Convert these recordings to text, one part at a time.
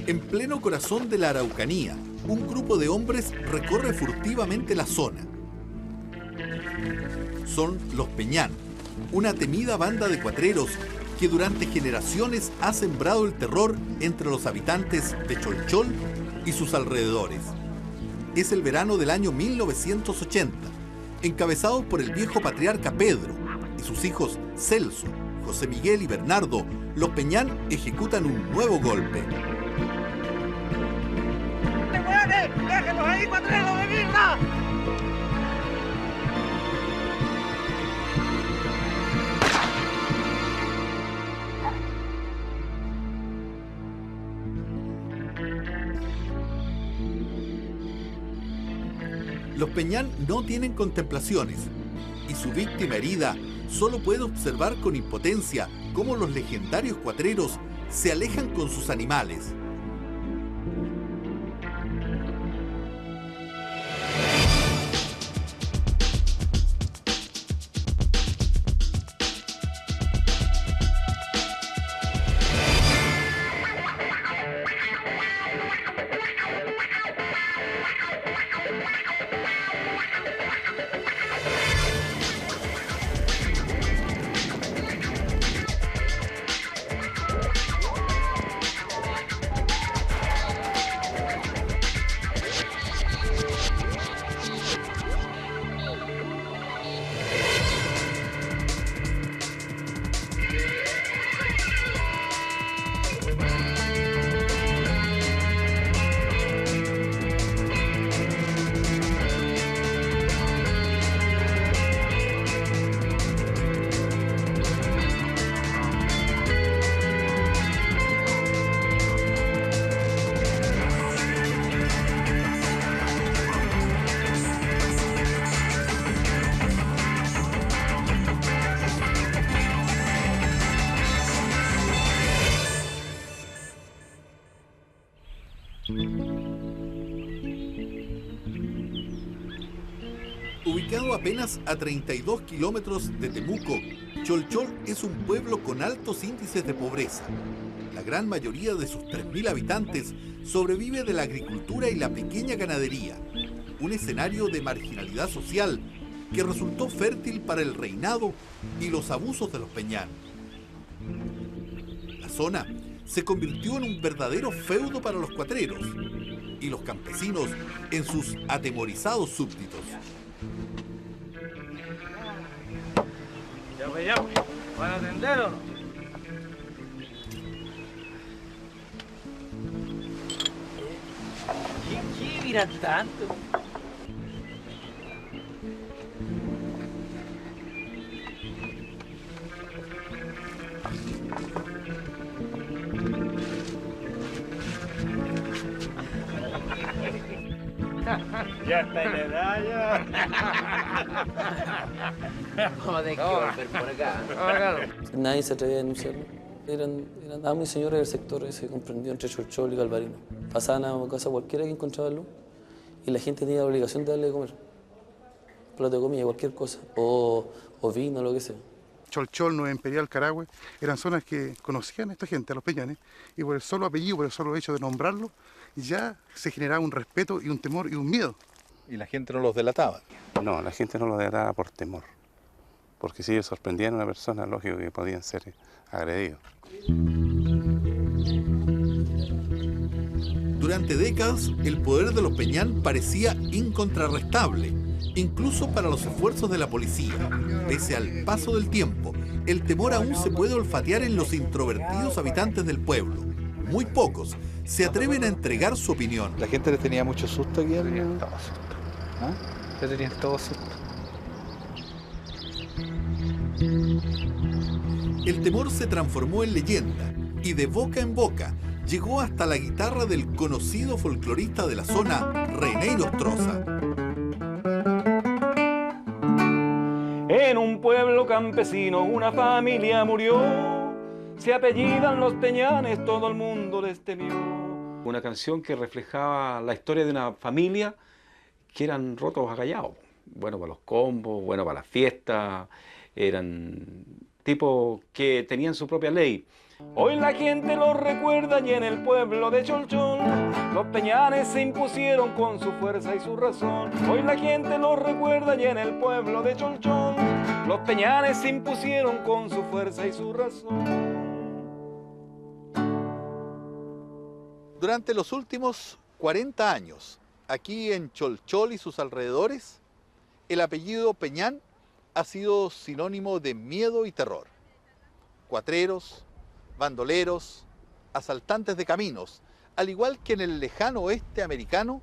En pleno corazón de la Araucanía, un grupo de hombres recorre furtivamente la zona. Son los Peñán, una temida banda de cuatreros que durante generaciones ha sembrado el terror entre los habitantes de Cholchol y sus alrededores. Es el verano del año 1980, encabezados por el viejo patriarca Pedro y sus hijos Celso, José Miguel y Bernardo, los Peñán ejecutan un nuevo golpe. ¡Déjenlos ahí, cuatreros de mierda! Los Peñán no tienen contemplaciones y su víctima herida solo puede observar con impotencia cómo los legendarios cuatreros se alejan con sus animales. Ubicado apenas a 32 kilómetros de Temuco, Cholchol es un pueblo con altos índices de pobreza. La gran mayoría de sus 3.000 habitantes sobrevive de la agricultura y la pequeña ganadería, un escenario de marginalidad social que resultó fértil para el reinado y los abusos de los Peñán. La zona se convirtió en un verdadero feudo para los cuatreros y los campesinos en sus atemorizados súbditos. Ya, ¿van a atender o no? ¿Qué miran tanto? Ya está en edad ya. Vamos a tener que volver por acá. Nadie se atrevía a denunciarlo. Eran damas y señores del sector ese comprendido entre Cholchol y Galvarino. Pasaban a casa cualquiera que encontraba luz y la gente tenía la obligación de darle de comer. Un plato de comida, cualquier cosa, o vino, lo que sea. Cholchol, Nueva Imperial, Carahue, eran zonas que conocían a esta gente, a los Peñanes, y por el solo apellido, por el solo hecho de nombrarlo, ya se generaba un respeto y un temor y un miedo. ¿Y la gente no los delataba? No, la gente no los delataba por temor, porque si ellos sorprendían a una persona, lógico que podían ser agredidos. Durante décadas, el poder de los Peñán parecía incontrarrestable, incluso para los esfuerzos de la policía. Pese al paso del tiempo, el temor aún se puede olfatear en los introvertidos habitantes del pueblo. Muy pocos se atreven a entregar su opinión. ¿La gente les tenía mucho susto aquí? Tenían todo susto. ¿Ah? Le tenían todo susto. El temor se transformó en leyenda y de boca en boca llegó hasta la guitarra del conocido folclorista de la zona, René Nostroza. En un pueblo campesino una familia murió. Se apellidan los Peñanes, todo el mundo les temió. Una canción que reflejaba la historia de una familia que eran rotos agallados. Bueno para los combos, bueno para las fiestas, eran tipos que tenían su propia ley. Hoy la gente los recuerda y en el pueblo de Cholchol los Peñanes se impusieron con su fuerza y su razón. Hoy la gente los recuerda y en el pueblo de Cholchol los Peñanes se impusieron con su fuerza y su razón. Durante los últimos 40 años, aquí en Cholchol y sus alrededores, el apellido Peñán ha sido sinónimo de miedo y terror. Cuatreros, bandoleros, asaltantes de caminos, al igual que en el lejano oeste americano,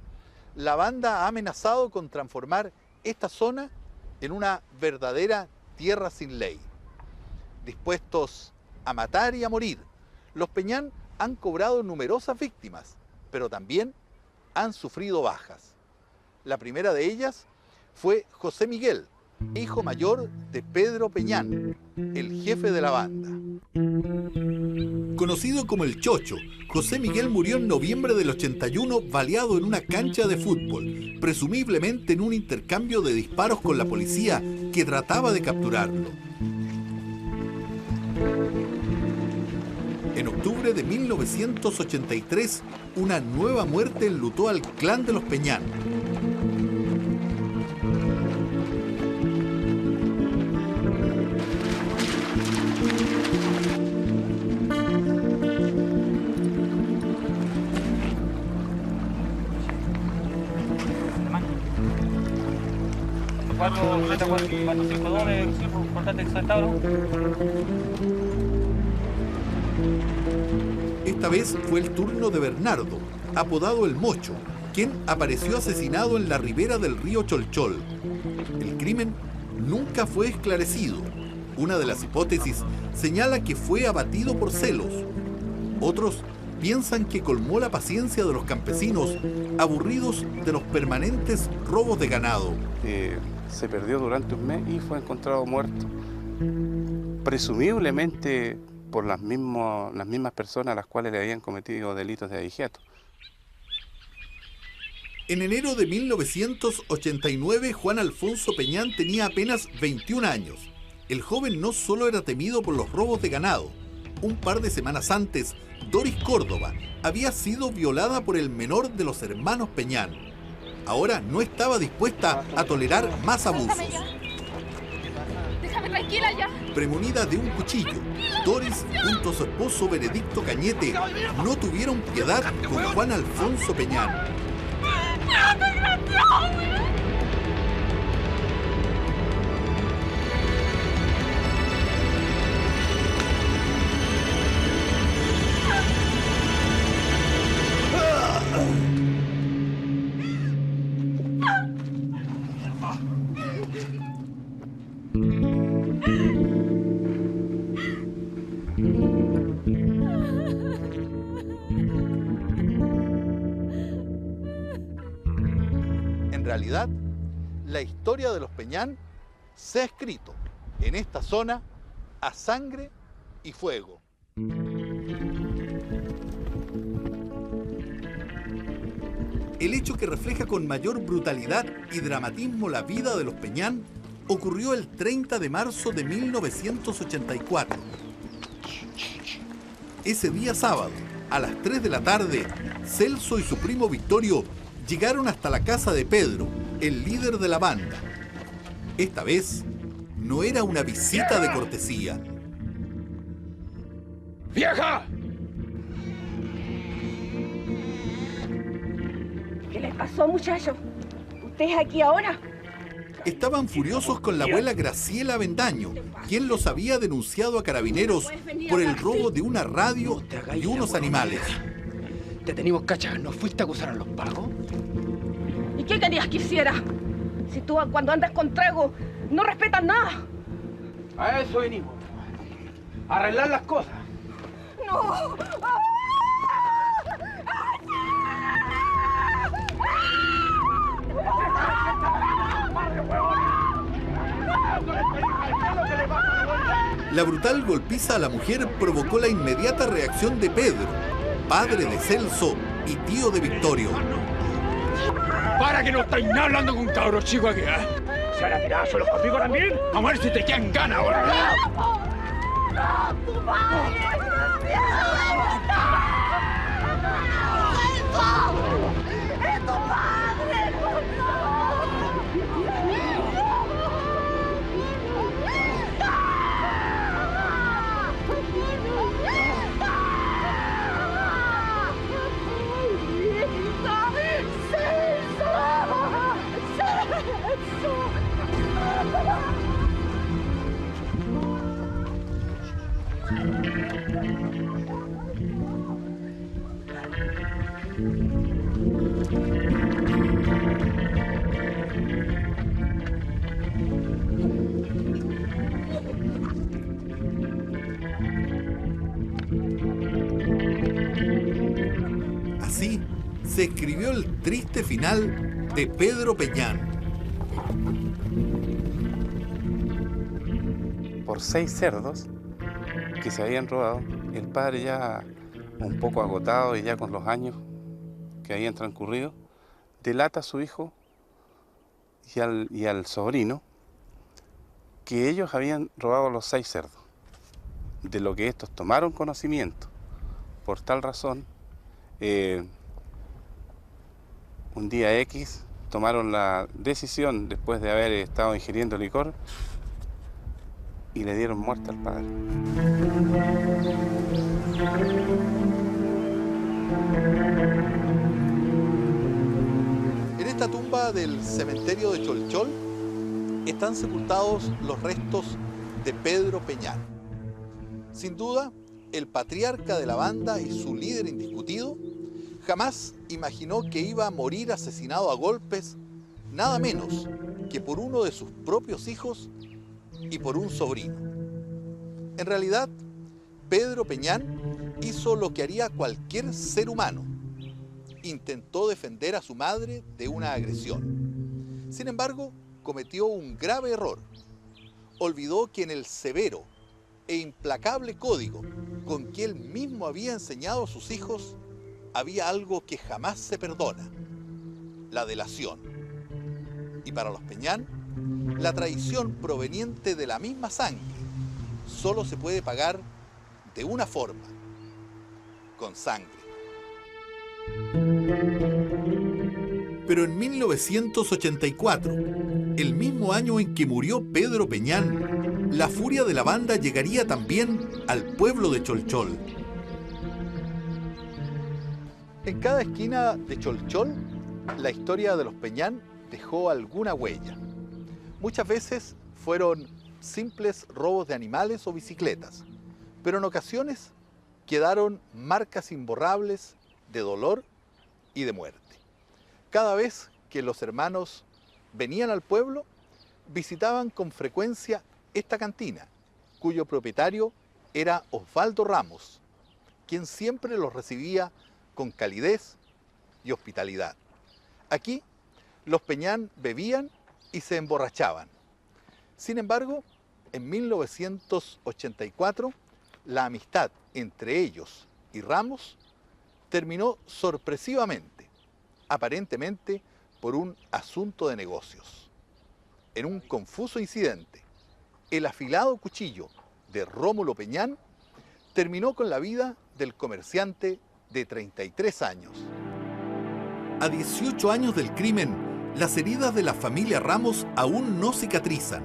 la banda ha amenazado con transformar esta zona en una verdadera tierra sin ley. Dispuestos a matar y a morir, los Peñán han cobrado numerosas víctimas, pero también han sufrido bajas. La primera de ellas fue José Miguel, hijo mayor de Pedro Peñán, el jefe de la banda. Conocido como el Chocho, José Miguel murió en noviembre del 81 baleado en una cancha de fútbol, presumiblemente en un intercambio de disparos con la policía que trataba de capturarlo. En octubre de 1983, una nueva muerte enlutó al clan de los Peñán. Esta vez fue el turno de Bernardo, apodado El Mocho, quien apareció asesinado en la ribera del río Cholchol. El crimen nunca fue esclarecido. Una de las hipótesis señala que fue abatido por celos. Otros piensan que colmó la paciencia de los campesinos, aburridos de los permanentes robos de ganado. Se perdió durante un mes y fue encontrado muerto, presumiblemente por las mismas personas a las cuales le habían cometido delitos de agiato. En enero de 1989, Juan Alfonso Peñán tenía apenas 21 años. El joven no solo era temido por los robos de ganado. Un par de semanas antes, Doris Córdoba había sido violada por el menor de los hermanos Peñán. Ahora no estaba dispuesta a tolerar más abusos. Déjame tranquila ya. Premunida de un cuchillo, Doris junto a su esposo Benedicto Cañete no tuvieron piedad con Juan Alfonso Peñán. En realidad, la historia de los Peñán se ha escrito en esta zona a sangre y fuego. El hecho que refleja con mayor brutalidad y dramatismo la vida de los Peñán ocurrió el 30 de marzo de 1984. Ese día sábado, a las 3 de la tarde, Celso y su primo Victorio llegaron hasta la casa de Pedro, el líder de la banda. Esta vez, no era una visita de cortesía. ¡Vieja! ¿Qué les pasó, muchachos? ¿Ustedes aquí ahora? Estaban furiosos con la abuela Graciela Avendaño, quien los había denunciado a carabineros por el robo de una radio y unos animales. Te teníamos cachas, ¿no fuiste a acusar a los pagos? ¿Y qué querías que hiciera? Si tú cuando andas con trago no respetas nada. A eso venimos. A arreglar las cosas. ¡No! La brutal golpiza a la mujer provocó la inmediata reacción de Pedro, padre de Celso y tío de Victorio. Para que no estáis nada hablando con un cabro chico aquí, ¿eh? ¿Se van a tirar solos conmigo también? A ver si te quedan ganas ahora. ¡No, tu padre! ¡Es tu padre! Así se escribió el triste final de Pedro Peñán. Por 6 cerdos que se habían robado, el padre ya un poco agotado y ya con los años que habían transcurrido, delata a su hijo y al sobrino que ellos habían robado los 6 cerdos, de lo que estos tomaron conocimiento. Por tal razón, un día X tomaron la decisión, después de haber estado ingiriendo licor, y le dieron muerte al padre. En esta tumba del cementerio de Cholchol están sepultados los restos de Pedro Peñán. Sin duda, el patriarca de la banda y su líder indiscutido jamás imaginó que iba a morir asesinado a golpes, nada menos que por uno de sus propios hijos y por un sobrino. En realidad, Pedro Peñán hizo lo que haría cualquier ser humano. Intentó defender a su madre de una agresión. Sin embargo, cometió un grave error. Olvidó que en el severo e implacable código con que él mismo había enseñado a sus hijos, había algo que jamás se perdona: la delación. Y para los Peñán, la traición proveniente de la misma sangre solo se puede pagar de una forma: con sangre. Pero en 1984, el mismo año en que murió Pedro Peñán, la furia de la banda llegaría también al pueblo de Cholchol. En cada esquina de Cholchol, la historia de los Peñán dejó alguna huella. Muchas veces fueron simples robos de animales o bicicletas, pero en ocasiones quedaron marcas imborrables de dolor y de muerte. Cada vez que los hermanos venían al pueblo, visitaban con frecuencia esta cantina, cuyo propietario era Osvaldo Ramos, quien siempre los recibía con calidez y hospitalidad. Aquí, los Peñán bebían y se emborrachaban. Sin embargo, en 1984, la amistad entre ellos y Ramos terminó sorpresivamente, aparentemente por un asunto de negocios. En un confuso incidente, el afilado cuchillo de Rómulo Peñán terminó con la vida del comerciante de 33 años. A 18 años del crimen, las heridas de la familia Ramos aún no cicatrizan.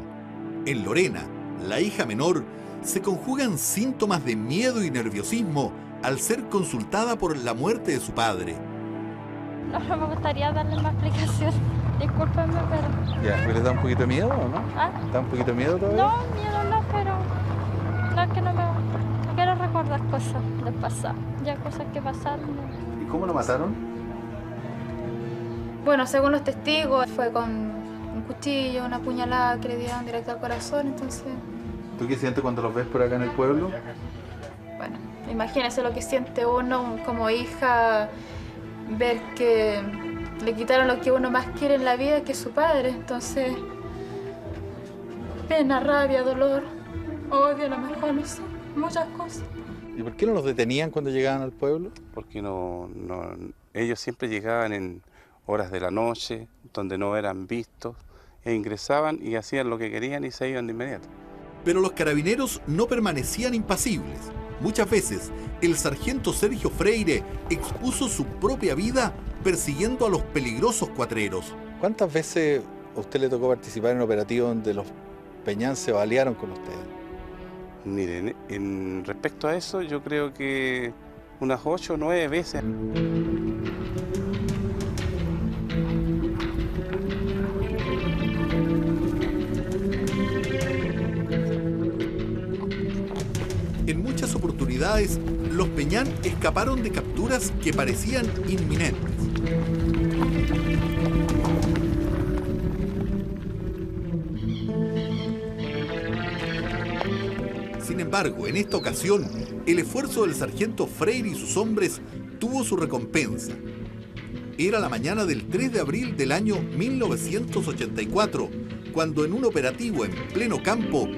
En Lorena, la hija menor, se conjugan síntomas de miedo y nerviosismo al ser consultada por la muerte de su padre. No me gustaría darle más explicación. Discúlpenme, pero... Ya, ¿pero les da un poquito de miedo o no? ¿Ah? ¿Da un poquito de miedo todavía? No, miedo no, pero... No, es que no quiero recordar cosas del pasado. Ya cosas que pasaron. ¿Y cómo lo mataron? Bueno, según los testigos, fue con un cuchillo, una puñalada que le dieron directo al corazón, entonces... ¿Tú qué sientes cuando los ves por acá en el pueblo? Bueno, imagínese lo que siente uno como hija, ver que le quitaron lo que uno más quiere en la vida, que es su padre. Entonces, pena, rabia, dolor, Odio a lo mejor, no sé, muchas cosas. ¿Y por qué no los detenían cuando llegaban al pueblo? Porque ellos siempre llegaban en horas de la noche, donde no eran vistos, e ingresaban y hacían lo que querían y se iban de inmediato. Pero los carabineros no permanecían impasibles. Muchas veces, el sargento Sergio Freire expuso su propia vida persiguiendo a los peligrosos cuatreros. ¿Cuántas veces a usted le tocó participar en operativos donde los Peñán se balearon con ustedes? Miren, en respecto a eso, yo creo que unas 8 o 9 veces. En muchas oportunidades, los Peñán escaparon de capturas que parecían inminentes. Sin embargo, en esta ocasión, el esfuerzo del sargento Freire y sus hombres tuvo su recompensa. Era la mañana del 3 de abril del año 1984, cuando en un operativo en pleno campo,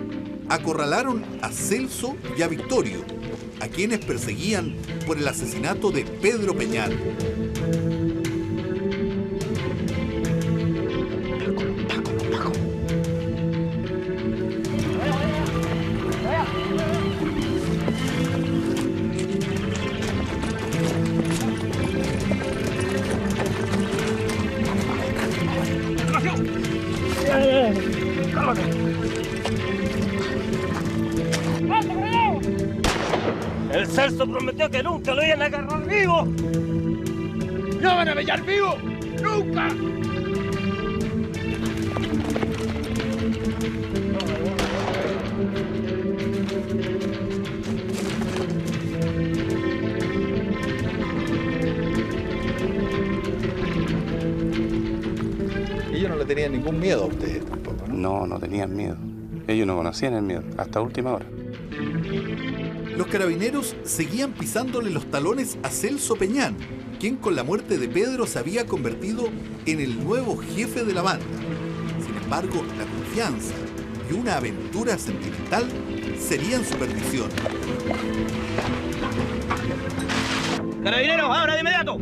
acorralaron a Celso y a Victorio, a quienes perseguían por el asesinato de Pedro Peñán. El Celso prometió que nunca lo iban a agarrar vivo. ¡No van a pillar vivo! ¡Nunca! Ellos no le tenían ningún miedo a ustedes tampoco, ¿no? No, no tenían miedo. Ellos no conocían el miedo, hasta última hora. Los carabineros seguían pisándole los talones a Celso Peñán, quien con la muerte de Pedro se había convertido en el nuevo jefe de la banda. Sin embargo, la confianza y una aventura sentimental serían su perdición. ¡Carabineros, ahora de inmediato!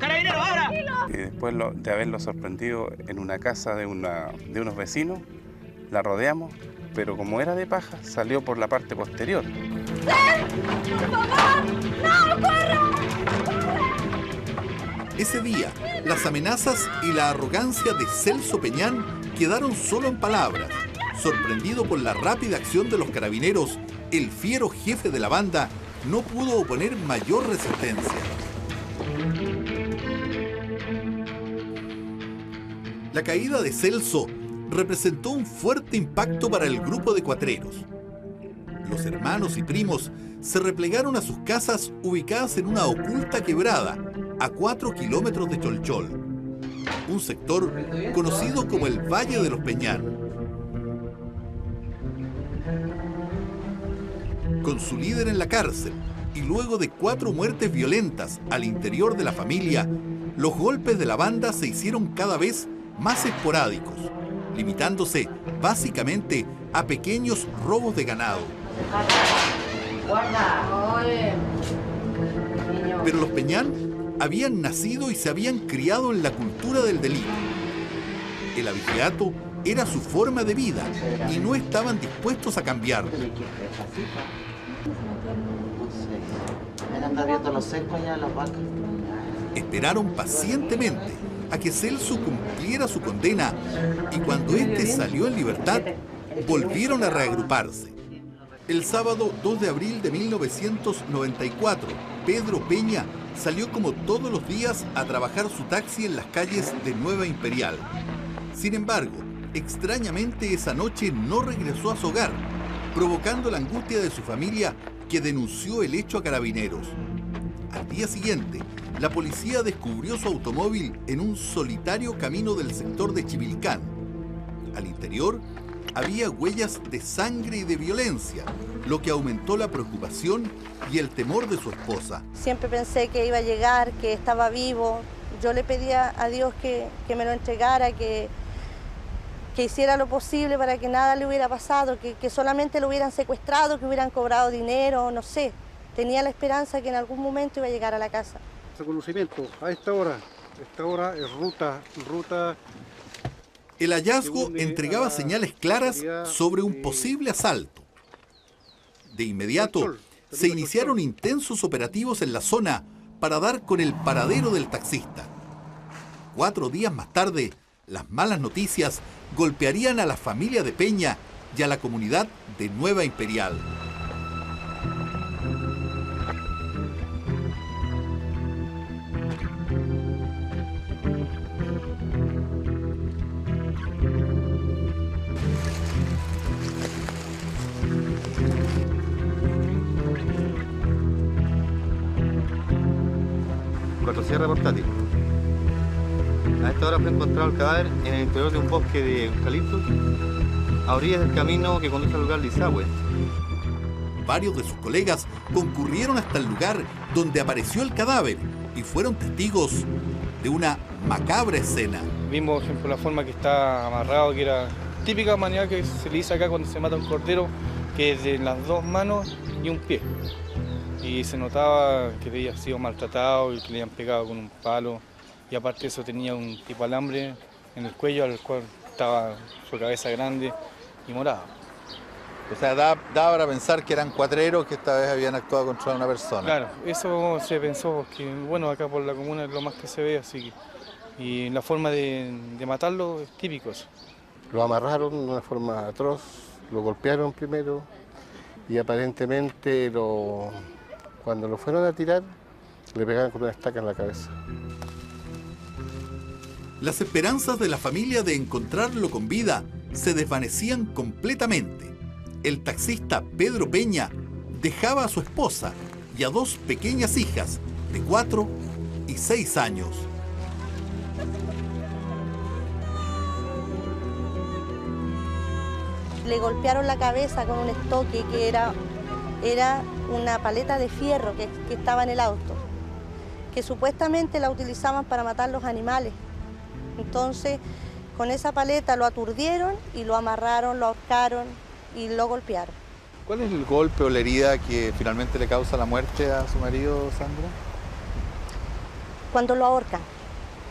¡Carabineros, ahora! Y después de haberlo sorprendido en una casa de unos vecinos, la rodeamos, pero como era de paja, salió por la parte posterior. ¡Por favor! ¡No, corra! Ese día, las amenazas y la arrogancia de Celso Peñán quedaron solo en palabras. Sorprendido por la rápida acción de los carabineros, el fiero jefe de la banda no pudo oponer mayor resistencia. La caída de Celso representó un fuerte impacto para el grupo de cuatreros. Los hermanos y primos se replegaron a sus casas ubicadas en una oculta quebrada a 4 kilómetros de Cholchol, un sector conocido como el Valle de los Peñán. Con su líder en la cárcel y luego de 4 muertes violentas al interior de la familia, los golpes de la banda se hicieron cada vez más esporádicos, limitándose básicamente a pequeños robos de ganado. Pero los Peñán habían nacido y se habían criado en la cultura del delito. El abigeato era su forma de vida y no estaban dispuestos a cambiarlo. Esperaron pacientemente a que Celso cumpliera su condena y cuando éste salió en libertad, volvieron a reagruparse. El sábado 2 de abril de 1994, Pedro Peña salió como todos los días a trabajar su taxi en las calles de Nueva Imperial. Sin embargo, extrañamente esa noche no regresó a su hogar, provocando la angustia de su familia, que denunció el hecho a carabineros. Al día siguiente, la policía descubrió su automóvil en un solitario camino del sector de Chivilcán. Al interior había huellas de sangre y de violencia, lo que aumentó la preocupación y el temor de su esposa. Siempre pensé que iba a llegar, que estaba vivo. Yo le pedía a Dios que me lo entregara, que que hiciera lo posible para que nada le hubiera pasado, que solamente lo hubieran secuestrado, que hubieran cobrado dinero, no sé. Tenía la esperanza que en algún momento iba a llegar a la casa. Conocimiento a esta hora es ruta. El hallazgo entregaba señales claras sobre un posible asalto. De inmediato, se iniciaron intensos operativos en la zona para dar con el paradero del taxista. 4 días más tarde, las malas noticias golpearían a la familia de Peña y a la comunidad de Nueva Imperial. Motosierra portátil. A esta hora fue encontrado el cadáver en el interior de un bosque de eucaliptos a orillas del camino que conduce al lugar de Izahue. Varios de sus colegas concurrieron hasta el lugar donde apareció el cadáver y fueron testigos de una macabra escena. Vimos, por ejemplo, la forma que está amarrado, que era típica manera que se le dice acá cuando se mata un cordero, que es de las 2 manos y un pie. Y se notaba que había sido maltratado y que le habían pegado con un palo. Y aparte de eso tenía un tipo de alambre en el cuello, al cual estaba su cabeza grande y morada. O sea, daba para pensar que eran cuatreros que esta vez habían actuado contra una persona. Claro, eso se pensó, porque bueno, acá por la comuna es lo más que se ve, así que... Y la forma de matarlo es típico eso. Lo amarraron de una forma atroz, lo golpearon primero y aparentemente cuando lo fueron a tirar le pegaron con una estaca en la cabeza. Las esperanzas de la familia de encontrarlo con vida se desvanecían completamente. El taxista Pedro Peña dejaba a su esposa y a 2 pequeñas hijas de 4 y 6 años. Le golpearon la cabeza con un estoque que era una paleta de fierro que estaba en el auto, que supuestamente la utilizaban para matar los animales. Entonces, con esa paleta lo aturdieron y lo amarraron, lo ahorcaron y lo golpearon. ¿Cuál es el golpe o la herida que finalmente le causa la muerte a su marido, Sandra? Cuando lo ahorcan,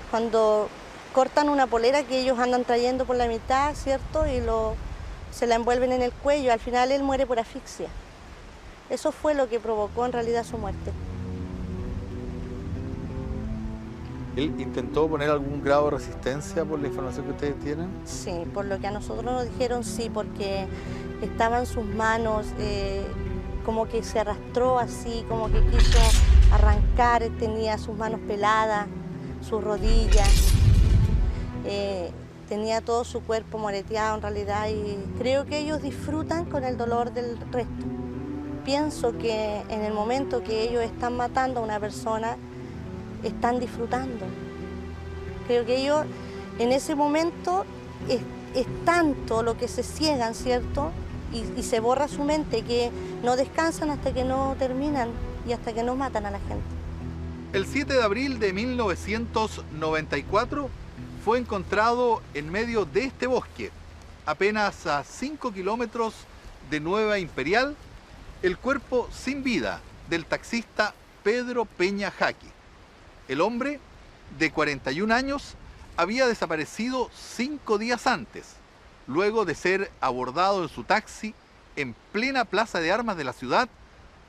cuando cortan una polera que ellos andan trayendo por la mitad, ¿cierto? Y se la envuelven en el cuello. Al final él muere por asfixia. Eso fue lo que provocó en realidad su muerte. ¿Él intentó poner algún grado de resistencia por la información que ustedes tienen? Sí, por lo que a nosotros nos dijeron sí, porque estaban sus manos, como que se arrastró así, como que quiso arrancar, tenía sus manos peladas, sus rodillas, tenía todo su cuerpo moreteado en realidad y creo que ellos disfrutan con el dolor del resto. Pienso que en el momento que ellos están matando a una persona, están disfrutando. Creo que ellos en ese momento es tanto lo que se ciegan, ¿cierto? Y se borra su mente que no descansan hasta que no terminan y hasta que no matan a la gente. El 7 de abril de 1994 fue encontrado en medio de este bosque, apenas a 5 kilómetros de Nueva Imperial, el cuerpo sin vida del taxista Pedro Peña Jaqui. El hombre, de 41 años, había desaparecido 5 días antes, luego de ser abordado en su taxi en plena plaza de armas de la ciudad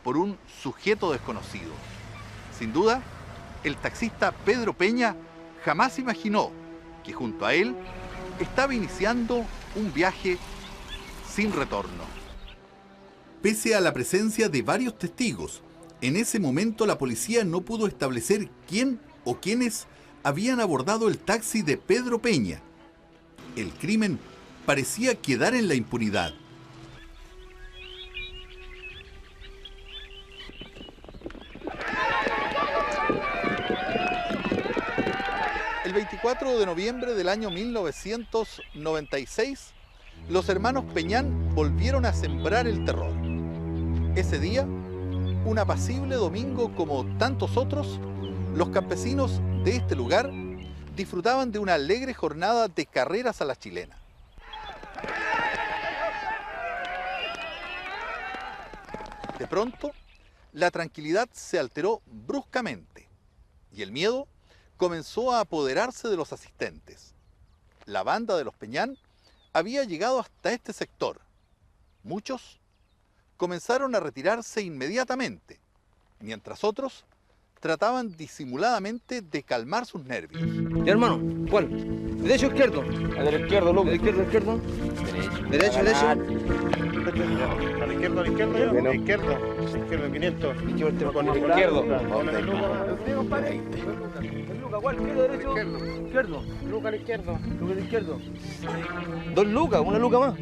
por un sujeto desconocido. Sin duda, el taxista Pedro Peña jamás imaginó que junto a él estaba iniciando un viaje sin retorno. Pese a la presencia de varios testigos, en ese momento la policía no pudo establecer quién o quiénes habían abordado el taxi de Pedro Peña. El crimen parecía quedar en la impunidad. El 24 de noviembre del año 1996, los hermanos Peñán volvieron a sembrar el terror. Ese día, un apacible domingo como tantos otros, los campesinos de este lugar disfrutaban de una alegre jornada de carreras a la chilena. De pronto, la tranquilidad se alteró bruscamente y el miedo comenzó a apoderarse de los asistentes. La banda de los Peñán había llegado hasta este sector. Muchos comenzaron a retirarse inmediatamente, mientras otros trataban disimuladamente de calmar sus nervios. Ya, hermano, ¿cuál? ¿Derecho o izquierdo? A la izquierda, loco. ¿A la izquierda, izquierdo? Derecho, derecho. A la izquierda, a la izquierda, a la izquierda. Izquierda, 500. Con el izquierdo. Luca, ¿cuál? ¿Izquierdo, derecho? Izquierdo. Luca, a la izquierda. Luca, a la izquierda. 2 lucas, 1 luca más.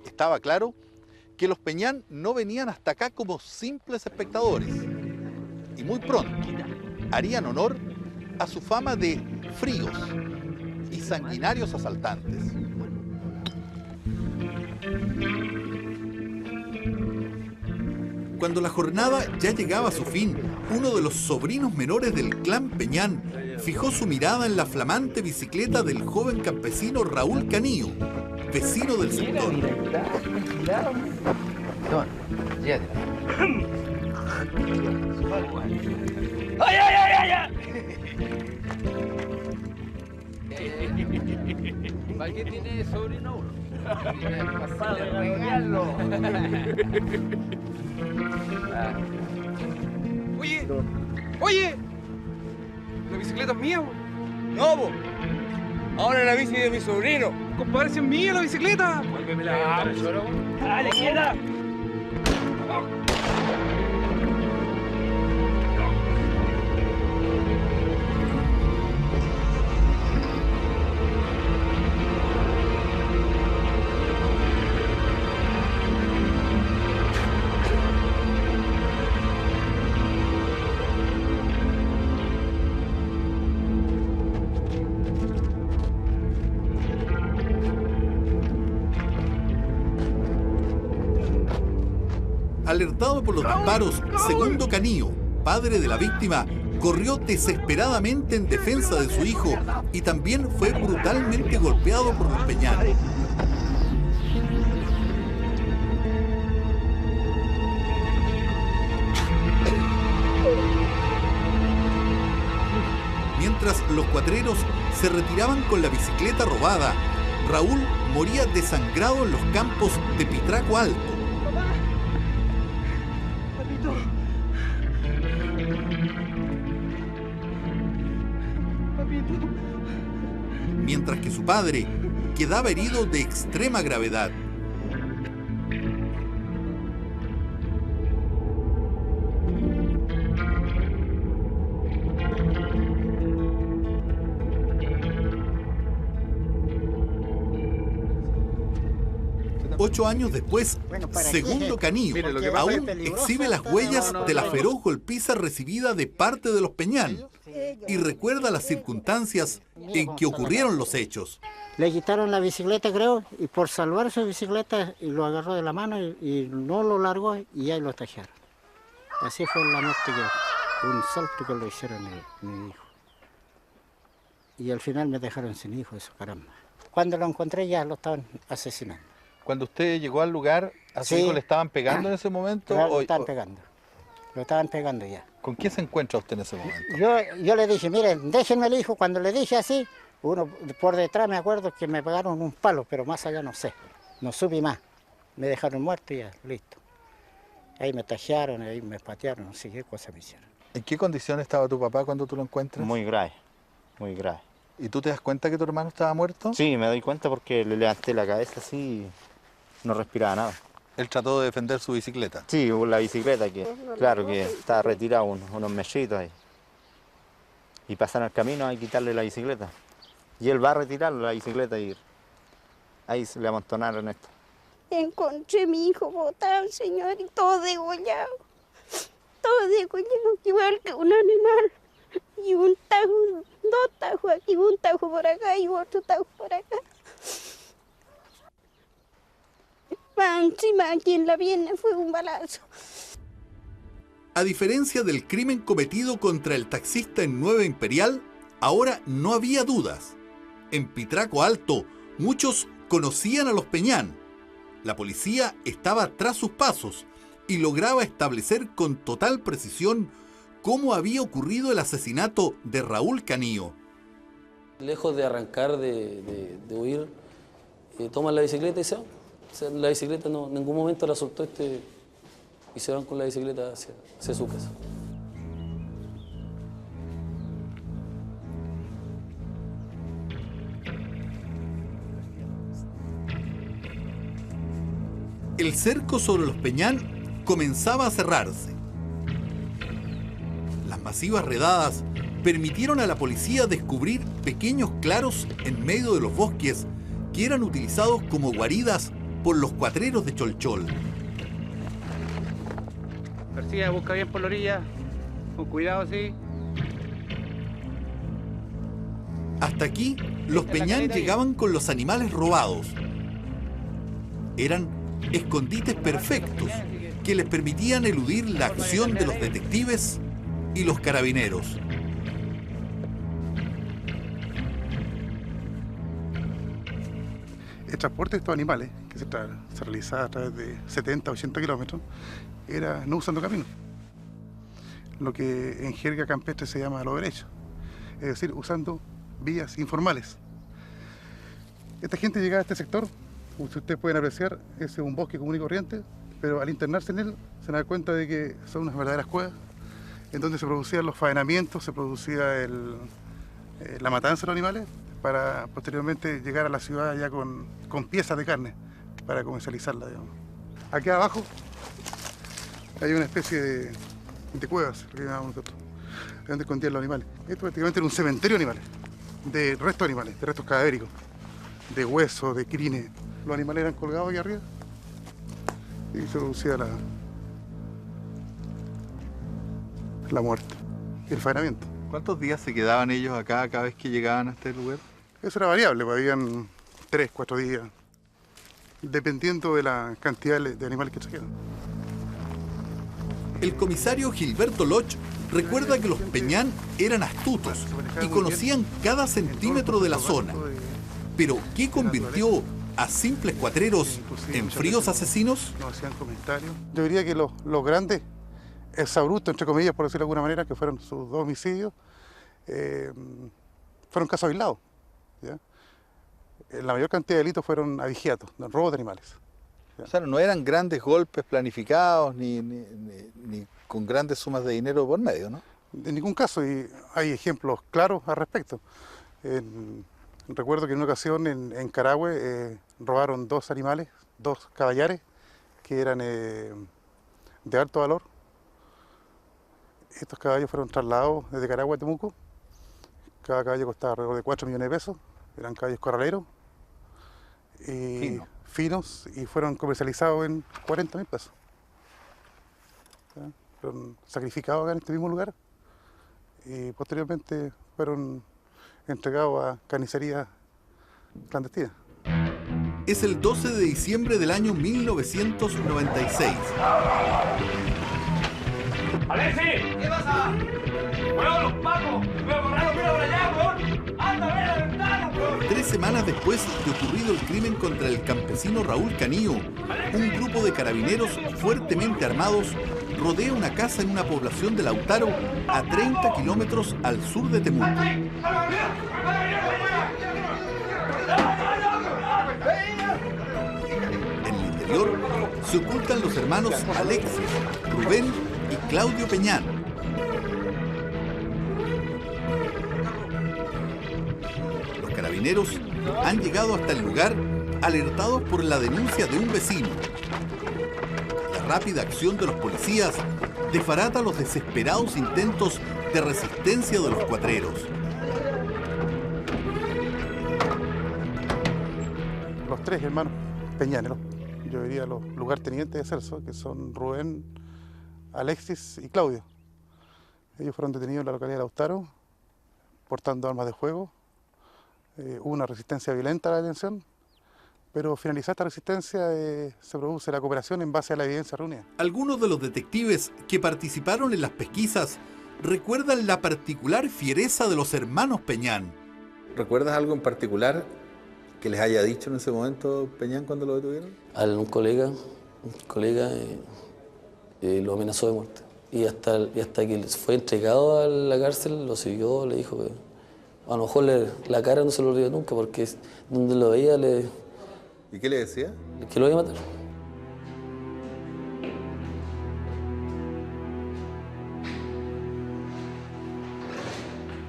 Estaba claro que los Peñán no venían hasta acá como simples espectadores y muy pronto harían honor a su fama de fríos y sanguinarios asaltantes. Cuando la jornada ya llegaba a su fin, uno de los sobrinos menores del clan Peñán fijó su mirada en la flamante bicicleta del joven campesino Raúl Canillo, vecino del sector. Toma, llévatela. ¡Ay, ay, ay, ay! ¿Para qué tiene sobrino uno? Para regañarlo. Oye, oye, la bicicleta es mía, po. No, po. Ahora la bici de mi sobrino. Compadre, si es mía la bicicleta. Vuélvemela. ¡Dale, quieta! Alertado por los disparos, Segundo Canillo, padre de la víctima, corrió desesperadamente en defensa de su hijo y también fue brutalmente golpeado por los Peñán. Mientras los cuatreros se retiraban con la bicicleta robada, Raúl moría desangrado en los campos de Pitraco Alto. Mientras que su padre quedaba herido de extrema gravedad. Ocho años después, Segundo Canillo aún exhibe las huellas de la feroz golpiza recibida de parte de los Peñán y recuerda las circunstancias en que ocurrieron los hechos. Le quitaron la bicicleta, creo, y por salvar su bicicleta lo agarró de la mano y no lo largó y ahí lo tajaron. Así fue la muerte, un salto que lo hicieron mi hijo. Y al final me dejaron sin hijo, eso caramba. Cuando lo encontré ya lo estaban asesinando. Cuando usted llegó al lugar, ¿a su hijo le estaban pegando en ese momento? Lo estaban pegando ya. ¿Con quién se encuentra usted en ese momento? Yo le dije, miren, déjenme el hijo. Cuando le dije así, uno por detrás me acuerdo que me pegaron un palo, pero más allá no sé. No supe más. Me dejaron muerto y ya, listo. Ahí me tajearon, ahí me patearon, no sé qué cosa me hicieron. ¿En qué condición estaba tu papá cuando tú lo encuentras? Muy grave, muy grave. ¿Y tú te das cuenta que tu hermano estaba muerto? Sí, me doy cuenta porque le levanté la cabeza así y no respiraba nada. Él trató de defender su bicicleta. Sí, la bicicleta, que claro que estaba retirado unos mechitos ahí. Y pasaron el camino a quitarle la bicicleta. Y él va a retirar la bicicleta y ahí se le amontonaron esto. Encontré a mi hijo botado, señor, y todo degollado. todo de coño, igual que un animal. Y un tajo, 2 tajos aquí, un tajo por acá y otro tajo por acá. Encima aquí en la pierna fue un balazo. A diferencia del crimen cometido contra el taxista en Nueva Imperial, ahora no había dudas. En Pitraco Alto, muchos conocían a los Peñán. La policía estaba tras sus pasos y lograba establecer con total precisión cómo había ocurrido el asesinato de Raúl Canío. Lejos de arrancar, de huir, toman la bicicleta y se van. O sea, la bicicleta no, en ningún momento la soltó y se van con la bicicleta hacia su casa. El cerco sobre los Peñán comenzaba a cerrarse. Las masivas redadas permitieron a la policía descubrir pequeños claros en medio de los bosques que eran utilizados como guaridas por los cuatreros de Cholchol. García, busca bien por la orilla, con cuidado, sí. Hasta aquí, los Peñán llegaban con los animales robados. Eran escondites perfectos que les permitían eludir la acción de los detectives y los carabineros. El transporte de estos animales, que se realizaba a través de 70 a 80 kilómetros, era no usando camino. Lo que en jerga campestre se llama lo derecho, es decir, usando vías informales. Esta gente llegaba a este sector, como ustedes pueden apreciar, es un bosque común y corriente, pero al internarse en él se dan cuenta de que son unas verdaderas cuevas, en donde se producían los faenamientos, se producía la matanza de los animales, para posteriormente llegar a la ciudad ya con piezas de carne, para comercializarla, digamos. Aquí abajo hay una especie de cuevas, que llamamos nosotros, donde escondían los animales. Esto prácticamente era un cementerio de animales, de restos animales, de restos cadavéricos, de huesos, de crines. Los animales eran colgados aquí arriba y se producía la muerte y el faenamiento. ¿Cuántos días se quedaban ellos acá cada vez que llegaban a este lugar? Eso era variable, pues habían 3, 4 días, dependiendo de la cantidad de animales que trajeron. El comisario Gilberto Loch recuerda que los Peñán eran astutos y conocían cada centímetro de la zona. Pero, ¿qué convirtió a simples cuatreros en fríos asesinos? No hacían comentarios. Yo diría que los grandes exabruptos, entre comillas, por decirlo de alguna manera, que fueron sus 2 homicidios, fueron casos aislados. ¿Ya? La mayor cantidad de delitos fueron abigeatos, robos de animales. ¿Ya? O sea, no eran grandes golpes planificados ni con grandes sumas de dinero por medio, ¿no? En ningún caso, y hay ejemplos claros al respecto. Recuerdo que en una ocasión en Carahue robaron 2 animales, 2 caballares, que eran de alto valor. Estos caballos fueron trasladados desde Carahue a Temuco. Cada caballo costaba alrededor de 4 millones de pesos. Eran caballos corraleros, finos, y fueron comercializados en 40.000 pesos. ¿Ya? Fueron sacrificados acá en este mismo lugar y posteriormente fueron entregados a carnicerías clandestinas. Es el 12 de diciembre del año 1996. ¡Alexi! ¿Qué pasa? ¡Weón, los pacos! ¡Mira por allá, weón! ¡Anda, ve la ventana, weón! 3 semanas después de ocurrido el crimen contra el campesino Raúl Canío, un grupo de carabineros fuertemente armados rodea una casa en una población de Lautaro a 30 kilómetros al sur de Temuco. En el interior se ocultan los hermanos Alexis, Rubén y Claudio Peñán. Los carabineros han llegado hasta el lugar alertados por la denuncia de un vecino. La rápida acción de los policías desbarata los desesperados intentos de resistencia de los cuatreros. Los 3 hermanos Peñanes, yo diría los lugartenientes de Celso, que son Rubén, Alexis y Claudio. Ellos fueron detenidos en la localidad de Lautaro, portando armas de fuego. Hubo una resistencia violenta a la detención, pero finalizada esta resistencia se produce la cooperación en base a la evidencia reunida. Algunos de los detectives que participaron en las pesquisas recuerdan la particular fiereza de los hermanos Peñán. ¿Recuerdas algo en particular que les haya dicho en ese momento Peñán cuando lo detuvieron? A un colega lo amenazó de muerte. Y hasta que fue entregado a la cárcel, lo siguió, le dijo que a lo mejor la cara no se lo olvidó nunca, porque donde lo veía ¿Y qué le decía? Que lo iba a matar.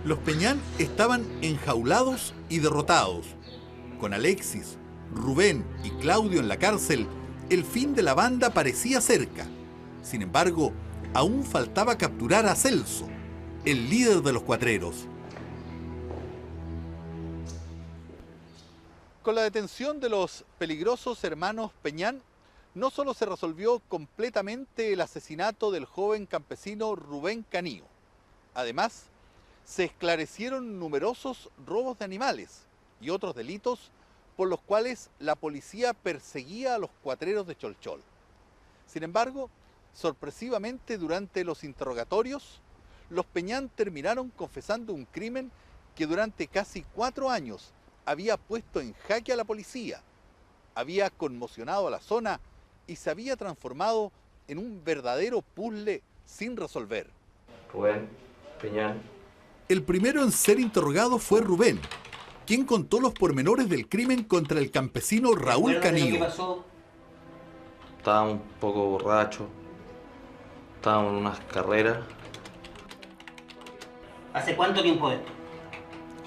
Los Peñán estaban enjaulados y derrotados. Con Alexis, Rubén y Claudio en la cárcel, el fin de la banda parecía cerca. Sin embargo, aún faltaba capturar a Celso, el líder de los cuatreros. Con la detención de los peligrosos hermanos Peñán, no solo se resolvió completamente el asesinato del joven campesino Rubén Canío. Además, se esclarecieron numerosos robos de animales y otros delitos por los cuales la policía perseguía a los cuatreros de Cholchol. Sin embargo, sorpresivamente durante los interrogatorios, los Peñán terminaron confesando un crimen que durante casi 4 años había puesto en jaque a la policía, había conmocionado a la zona y se había transformado en un verdadero puzzle sin resolver. Rubén Peñán. El primero en ser interrogado fue Rubén, quien contó los pormenores del crimen contra el campesino Raúl Canío. Estaba un poco borracho, estábamos en unas carreras. ¿Hace cuánto tiempo esto?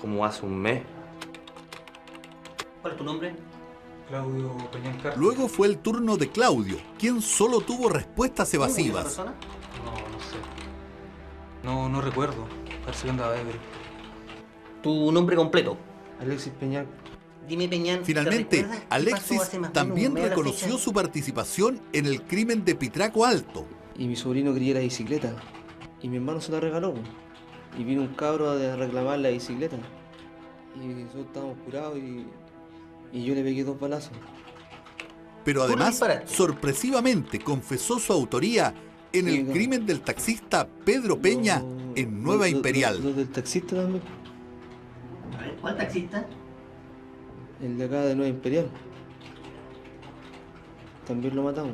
Como hace un mes. ¿Cuál es tu nombre? Claudio Peñán Carlos. Luego fue el turno de Claudio, quien solo tuvo respuestas evasivas. No sé. No recuerdo. Parece que andaba ebrio. ¿Tu nombre completo? Alexis Peñán. Dime, Peñán. Finalmente, Alexis también reconoció su participación en el crimen de Pitraco Alto. Y mi sobrino quería la bicicleta. Y mi hermano se la regaló. Y vino un cabro a reclamar la bicicleta. Y nosotros estábamos curados y yo le pegué 2 balazos. Pero además, sorpresivamente, confesó su autoría en el crimen del taxista Pedro Peña en Nueva Imperial. ¿Los del taxista también? A ver, ¿cuál taxista? El de acá de Nueva Imperial. También lo matamos.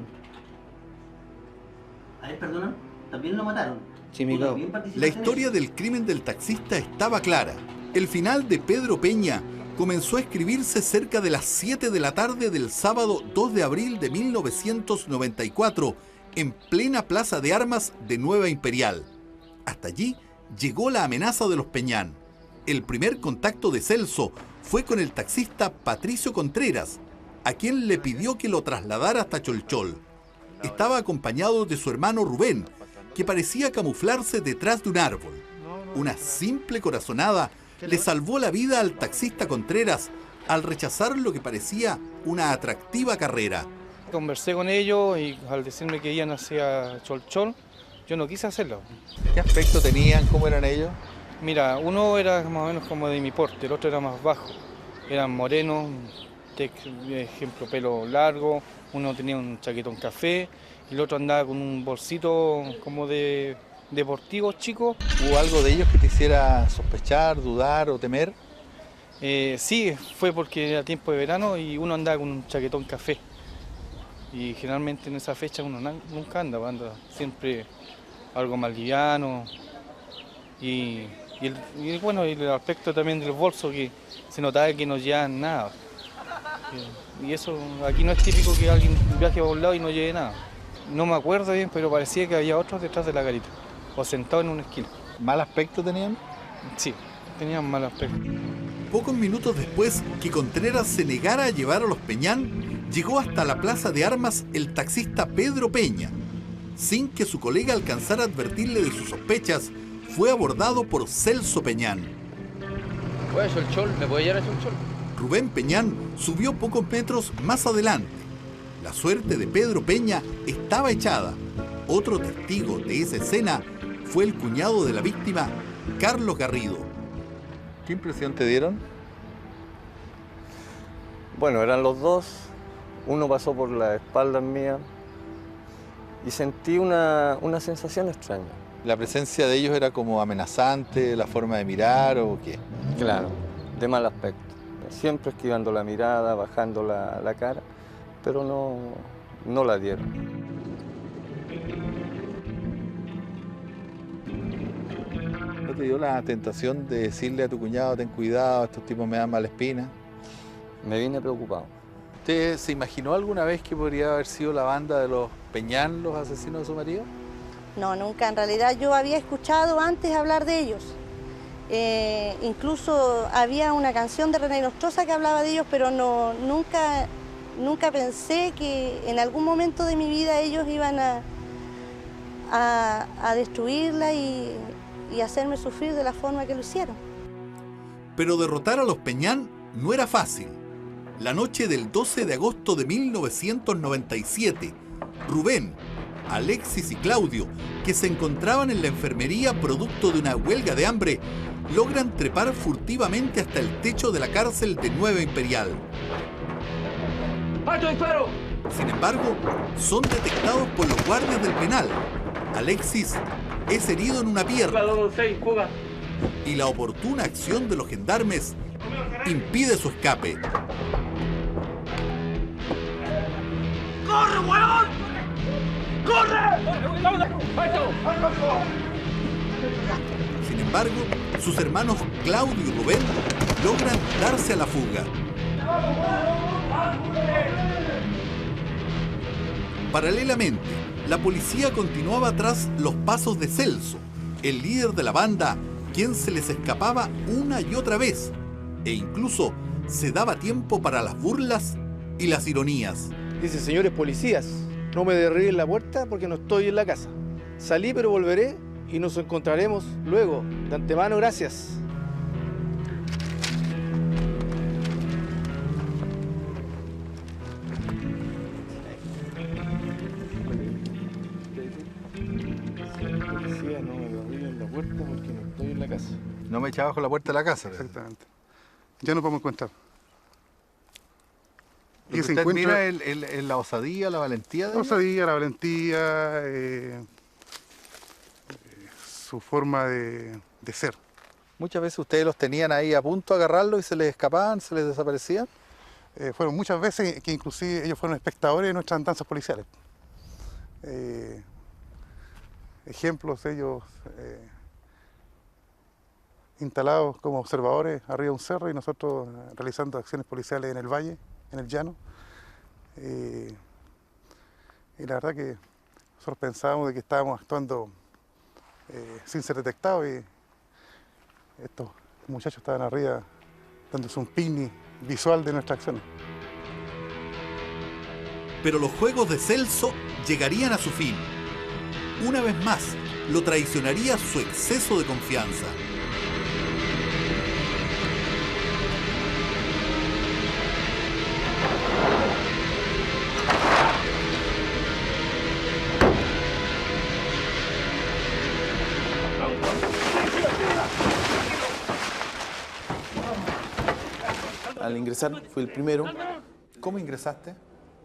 A ver, perdona, ¿también lo mataron? Sí, mi cabo. La historia del crimen del taxista estaba clara. El final de Pedro Peña comenzó a escribirse cerca de las 7 de la tarde del sábado 2 de abril de 1994, en plena plaza de armas de Nueva Imperial. Hasta allí llegó la amenaza de los Peñán. El primer contacto de Celso fue con el taxista Patricio Contreras, a quien le pidió que lo trasladara hasta Cholchol. Estaba acompañado de su hermano Rubén, que parecía camuflarse detrás de un árbol. Una simple corazonada le salvó la vida al taxista Contreras al rechazar lo que parecía una atractiva carrera. Conversé con ellos y al decirme que iban hacia Cholchol, yo no quise hacerlo. ¿Qué aspecto tenían? ¿Cómo eran ellos? Mira, uno era más o menos como de mi porte, el otro era más bajo. Eran morenos, ejemplo, pelo largo, uno tenía un chaquetón café y el otro andaba con un bolsito como de deportivo chico. ¿Hubo algo de ellos que te hiciera sospechar, dudar o temer? Sí, fue porque era tiempo de verano y uno andaba con un chaquetón café. Y generalmente en esa fecha uno nunca anda siempre algo más liviano. Y el aspecto también del bolso, que se notaba que no llevaban nada. Y eso, aquí no es típico que alguien viaje a un lado y no lleve nada. No me acuerdo bien, pero parecía que había otros detrás de la garita, o sentado en una esquina. ¿Mal aspecto tenían? Sí, tenían mal aspecto. Pocos minutos después que Contreras se negara a llevar a los Peñán, llegó hasta la plaza de armas el taxista Pedro Peña. Sin que su colega alcanzara a advertirle de sus sospechas, fue abordado por Celso Peñán. Voy a Cholchol, ¿me puede llevar a Cholchol? Rubén Peñán subió pocos metros más adelante. La suerte de Pedro Peña estaba echada. Otro testigo de esa escena fue el cuñado de la víctima, Carlos Garrido. ¿Qué impresión te dieron? Bueno, eran los dos. Uno pasó por la espalda mía y sentí una sensación extraña. ¿La presencia de ellos era como amenazante, la forma de mirar o qué? Claro, de mal aspecto. Siempre esquivando la mirada, bajando la cara, pero no la dieron. ¿No te dio la tentación de decirle a tu cuñado, ten cuidado, estos tipos me dan mala espina? Me vine preocupado. ¿Usted se imaginó alguna vez que podría haber sido la banda de los Peñán los asesinos de su marido? No, nunca. En realidad yo había escuchado antes hablar de ellos. Incluso había una canción de René Nostroza que hablaba de ellos, pero nunca pensé que en algún momento de mi vida ellos iban a destruirla y hacerme sufrir de la forma que lo hicieron. Pero derrotar a los Peñán no era fácil. La noche del 12 de agosto de 1997, Rubén, Alexis y Claudio, que se encontraban en la enfermería producto de una huelga de hambre, logran trepar furtivamente hasta el techo de la cárcel de Nueva Imperial. ¡Alto disparo! Sin embargo, son detectados por los guardias del penal. Alexis es herido en una pierna. Y la oportuna acción de los gendarmes impide su escape. ¡Corre, weón! ¡Corre! Sin embargo, sus hermanos Claudio y Rubén logran darse a la fuga. Paralelamente, la policía continuaba tras los pasos de Celso, el líder de la banda, quien se les escapaba una y otra vez, e incluso se daba tiempo para las burlas y las ironías. Dice, señores policías, no me derriben la puerta porque no estoy en la casa. Salí pero volveré y nos encontraremos luego. De antemano, gracias. Policía, no me derriben la puerta porque no estoy en la casa. No me echaba bajo la puerta de la casa. Exactamente. Ya no podemos encontrar. ¿Y se encuentra en la osadía, la valentía de la osadía, la valentía, su forma de ser. Muchas veces ustedes los tenían ahí a punto de agarrarlos y se les escapaban, se les desaparecían. Fueron muchas veces que inclusive ellos fueron espectadores de nuestras andanzas policiales. Ejemplos, ellos instalados como observadores arriba de un cerro y nosotros realizando acciones policiales en el valle, en el llano. Y la verdad que nosotros pensábamos de que estábamos actuando sin ser detectados y estos muchachos estaban arriba dándose un picnic visual de nuestras acciones. Pero los juegos de Celso llegarían a su fin. Una vez más, lo traicionaría su exceso de confianza. Al ingresar fui el primero. ¿Cómo ingresaste?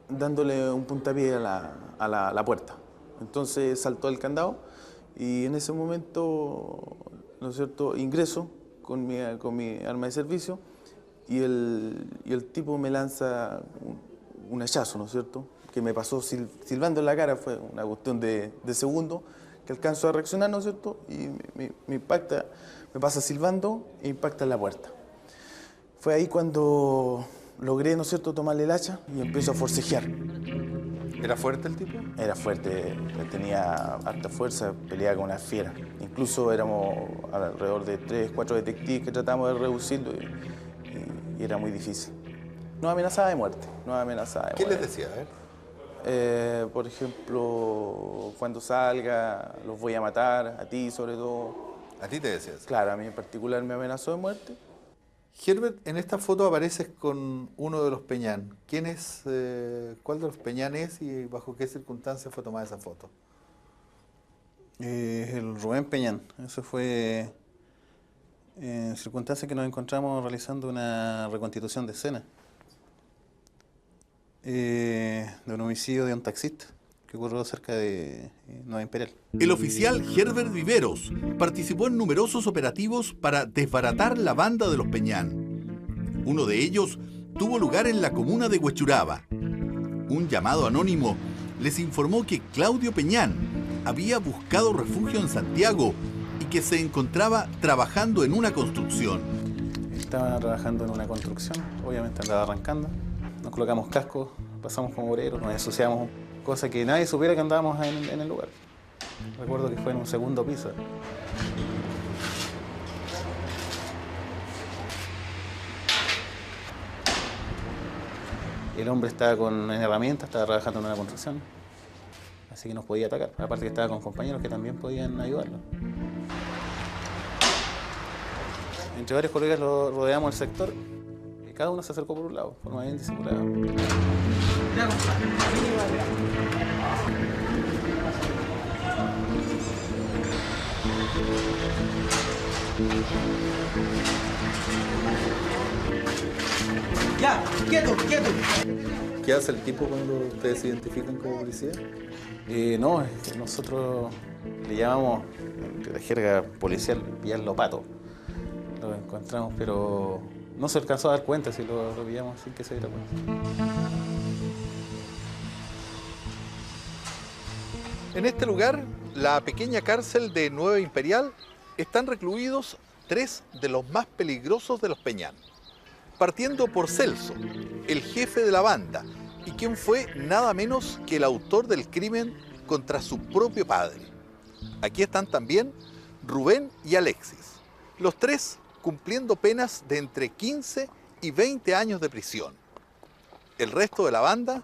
Dándole un puntapié a la puerta. Entonces saltó el candado y en ese momento, ¿no es cierto?, ingreso con mi arma de servicio y el tipo me lanza un hachazo, ¿no es cierto?, que me pasó silbando en la cara. Fue una cuestión de segundo que alcanzo a reaccionar, ¿no es cierto?, y me pasa silbando e impacta en la puerta. Fue ahí cuando logré, ¿no es cierto?, tomarle el hacha y empiezo a forcejear. ¿Era fuerte el tipo? Era fuerte, tenía harta fuerza, peleaba con una fiera. Incluso éramos alrededor de 3, 4 detectives que tratamos de reducirlo y era muy difícil. Nos amenazaba de muerte, ¿Qué les decía? A ver. Por ejemplo, cuando salga, los voy a matar, a ti sobre todo. ¿A ti te decía eso? Claro, a mí en particular me amenazó de muerte. Herbert, en esta foto apareces con uno de los Peñán. ¿Quién es, cuál de los Peñán es y bajo qué circunstancias fue tomada esa foto? El Rubén Peñán. Eso fue en circunstancias que nos encontramos realizando una reconstitución de escena de un homicidio de un taxista que ocurrió cerca de Nueva Imperial. El oficial Herbert Viveros participó en numerosos operativos para desbaratar la banda de los Peñán. Uno de ellos tuvo lugar en la comuna de Huechuraba. Un llamado anónimo les informó que Claudio Peñán había buscado refugio en Santiago y que se encontraba trabajando en una construcción. Estaba trabajando en una construcción, obviamente andaba arrancando. Nos colocamos cascos, pasamos como obreros, nos ensuciamos, cosa que nadie supiera que andábamos en el lugar. Recuerdo que fue en un segundo piso. El hombre estaba con herramientas, estaba trabajando en una construcción, así que nos podía atacar. Aparte que estaba con compañeros que también podían ayudarlo. Entre varios colegas lo rodeamos el sector y cada uno se acercó por un lado, de forma bien disimulada. Ya, quieto, quieto. ¿Qué hace el tipo cuando ustedes se identifican como policía? No, es que nosotros le llamamos, de la jerga policial, pillarlo pato. Lo encontramos, pero no se alcanzó a dar cuenta si lo pillamos sin que se diera cuenta. En este lugar, la pequeña cárcel de Nueva Imperial, están recluidos 3 de los más peligrosos de los Peñán. Partiendo por Celso, el jefe de la banda, y quien fue nada menos que el autor del crimen contra su propio padre. Aquí están también Rubén y Alexis, los 3 cumpliendo penas de entre 15 y 20 años de prisión. El resto de la banda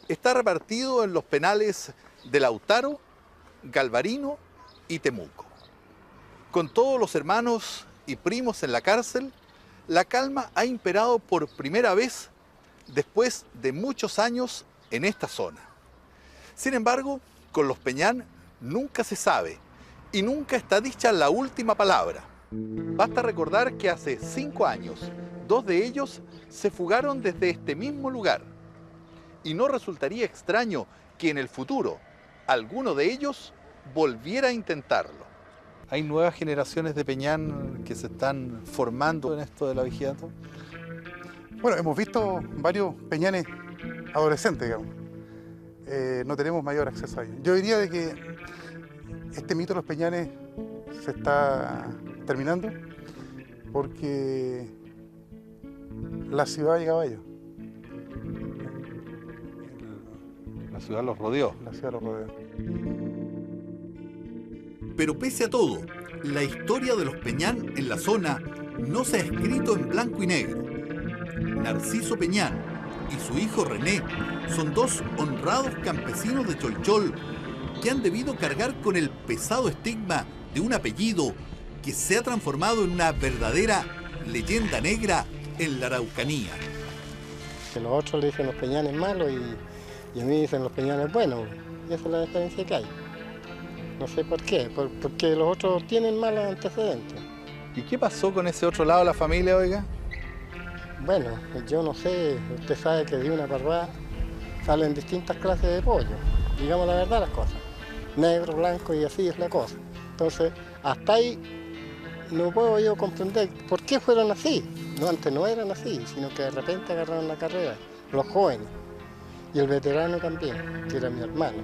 está repartido en los penales de Lautaro, Galvarino y Temuco. Con todos los hermanos y primos en la cárcel, la calma ha imperado por primera vez después de muchos años en esta zona. Sin embargo, con los Peñán nunca se sabe y nunca está dicha la última palabra. Basta recordar que hace 5 años, 2 de ellos se fugaron desde este mismo lugar. Y no resultaría extraño que en el futuro alguno de ellos volviera a intentarlo. ¿Hay nuevas generaciones de Peñán que se están formando en esto de la vigilancia? Bueno, hemos visto varios Peñanes adolescentes, digamos. No tenemos mayor acceso a ellos. Yo diría de que este mito de los Peñanes se está terminando porque la ciudad ha llegado a ellos. La ciudad los rodeó. La ciudad los rodeó. Pero pese a todo, la historia de los Peñán en la zona no se ha escrito en blanco y negro. Narciso Peñán y su hijo René son 2 honrados campesinos de Cholchol que han debido cargar con el pesado estigma de un apellido que se ha transformado en una verdadera leyenda negra en la Araucanía. Que los otros le dicen los Peñanes malos y a mí dicen los Peñanes buenos. Esa es la diferencia que hay. No sé por qué, porque los otros tienen malos antecedentes. ¿Y qué pasó con ese otro lado de la familia, oiga? Bueno, yo no sé, usted sabe que de una parvada salen distintas clases de pollo. Digamos la verdad las cosas. Negro, blanco y así es la cosa. Entonces, hasta ahí no puedo yo comprender por qué fueron así. No, antes no eran así, sino que de repente agarraron la carrera, los jóvenes. Y el veterano también, que era mi hermano.